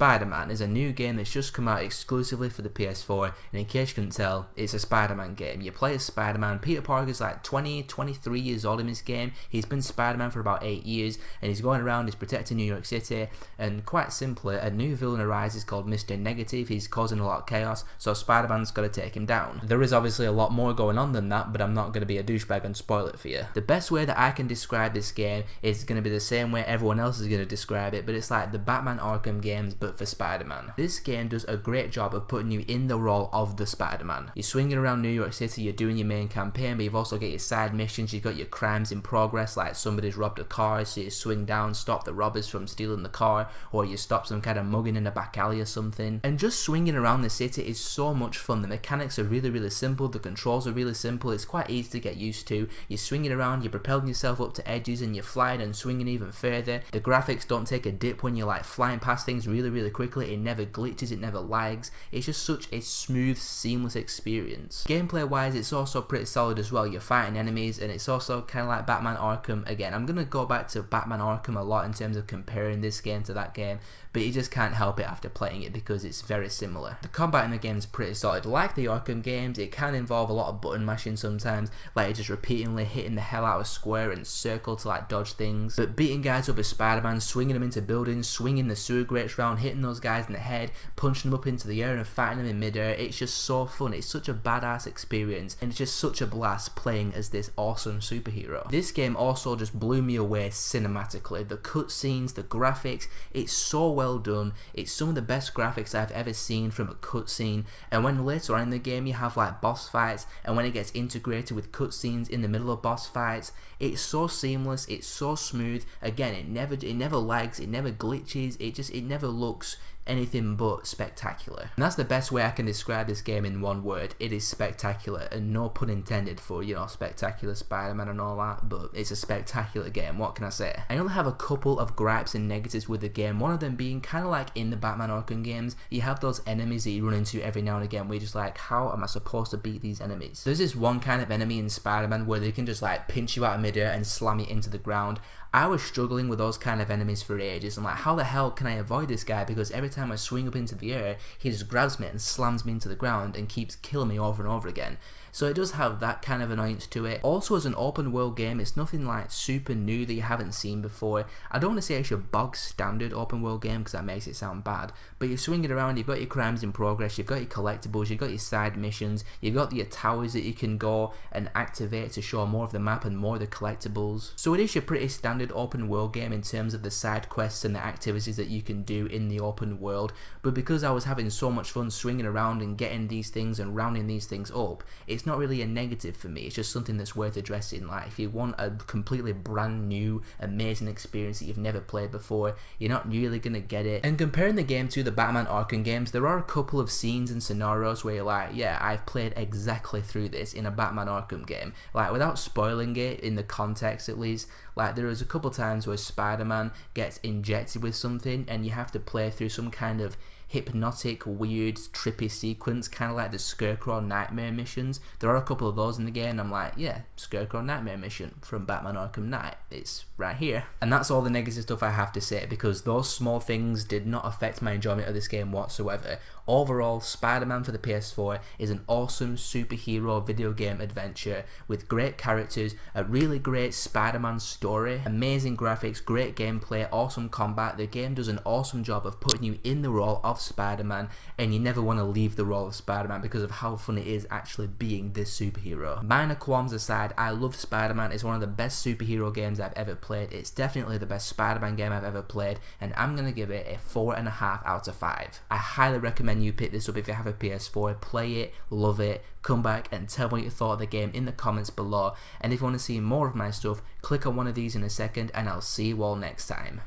Spider-Man is a new game that's just come out exclusively for the PS4, and in case you couldn't tell, it's a Spider-Man game. You play as Spider-Man. Peter Parker's like 23 years old in this game. He's been Spider-Man for about 8 years, and he's going around, he's protecting New York City, and quite simply, a new villain arises called Mr. Negative. He's causing a lot of chaos, so Spider-Man's got to take him down. There is obviously a lot more going on than that, but I'm not going to be a douchebag and spoil it for you. The best way that I can describe this game is going to be the same way everyone else is going to describe it, but it's like the Batman Arkham games but for Spider-Man. This game does a great job of putting you in the role of the Spider-Man. You're swinging around New York City, you're doing your main campaign, but you've also got your side missions, you've got your crimes in progress, like somebody's robbed a car, so you swing down, stop the robbers from stealing the car, or you stop some kind of mugging in a back alley or something. And just swinging around the city is so much fun. The mechanics are really simple, the controls are really simple, it's quite easy to get used to. You're swinging around, you're propelling yourself up to edges, and you're flying and swinging even further. The graphics don't take a dip when you're like flying past things really quickly. It never glitches, it never lags. It's just such a smooth, seamless experience. Gameplay wise, it's also pretty solid as well. You're fighting enemies, and it's also kind of like Batman Arkham. Again, I'm gonna go back to Batman Arkham a lot in terms of comparing this game to that game, but you just can't help it after playing it because it's very similar. The combat in the game is pretty solid. Like the Arkham games, it can involve a lot of button mashing sometimes, like just repeatedly hitting the hell out of square and circle to like dodge things, but beating guys up as Spider-Man, swinging them into buildings, swinging the sewer grates around, hitting those guys in the head, punching them up into the air and fighting them in midair, it's just so fun. It's such a badass experience, and it's just such a blast playing as this awesome superhero. This game also just blew me away cinematically. The cutscenes, the graphics, it's so well done. It's some of the best graphics I've ever seen from a cutscene, and when later on in the game you have like boss fights, and when it gets integrated with cutscenes in the middle of boss fights, it's so seamless, it's so smooth. Again, it never lags, it never glitches, it never looks anything but spectacular. And that's the best way I can describe this game in one word. It is spectacular, and no pun intended for, you know, spectacular Spider-Man and all that, but it's a spectacular game. What can I say? I only have a couple of gripes and negatives with the game, one of them being kind of like in the Batman Arkham games, you have those enemies that you run into every now and again where you're just like, how am I supposed to beat these enemies? There's this one kind of enemy in Spider-Man where they can just like pinch you out of midair and slam you into the ground. I was struggling with those kind of enemies for ages. I'm like, how the hell can I avoid this guy? Because every time I swing up into the air, he just grabs me and slams me into the ground and keeps killing me over and over again. So it does have that kind of annoyance to it. Also, as an open world game, it's nothing like super new that you haven't seen before. I don't want to say it's your bog standard open world game because that makes it sound bad, but you're swinging around, you've got your crimes in progress, you've got your collectibles, you've got your side missions, you've got your towers that you can go and activate to show more of the map and more of the collectibles. So it is your pretty standard open world game in terms of the side quests and the activities that you can do in the open world, but because I was having so much fun swinging around and getting these things and rounding these things up, it's not really a negative for me. It's just something that's worth addressing. Like, if you want a completely brand new amazing experience that you've never played before, you're not really gonna get it. And comparing the game to the Batman Arkham games, there are a couple of scenes and scenarios where you're like, yeah, I've played exactly through this in a Batman Arkham game. Like, without spoiling it, in the context at least, like there was a couple times where Spider-Man gets injected with something and you have to play through some kind of hypnotic, weird, trippy sequence, kind of like the Scarecrow Nightmare missions. There are a couple of those in the game, and I'm like, yeah, Scarecrow Nightmare mission from Batman Arkham Knight, it's right here. And that's all the negative stuff I have to say, because those small things did not affect my enjoyment of this game whatsoever. Overall, Spider-Man for the PS4 is an awesome superhero video game adventure with great characters, a really great Spider-Man story, amazing graphics, great gameplay, awesome combat. The game does an awesome job of putting you in the role of Spider-Man, and you never want to leave the role of Spider-Man because of how fun it is actually being this superhero. Minor qualms aside, I love Spider-Man. It's one of the best superhero games I've ever played. It's definitely the best Spider-Man game I've ever played, and I'm going to give it a 4.5 out of 5. I highly recommend you pick this up if you have a PS4, play it, love it, come back and tell me what you thought of the game in the comments below, and if you want to see more of my stuff, click on one of these in a second, and I'll see you all next time.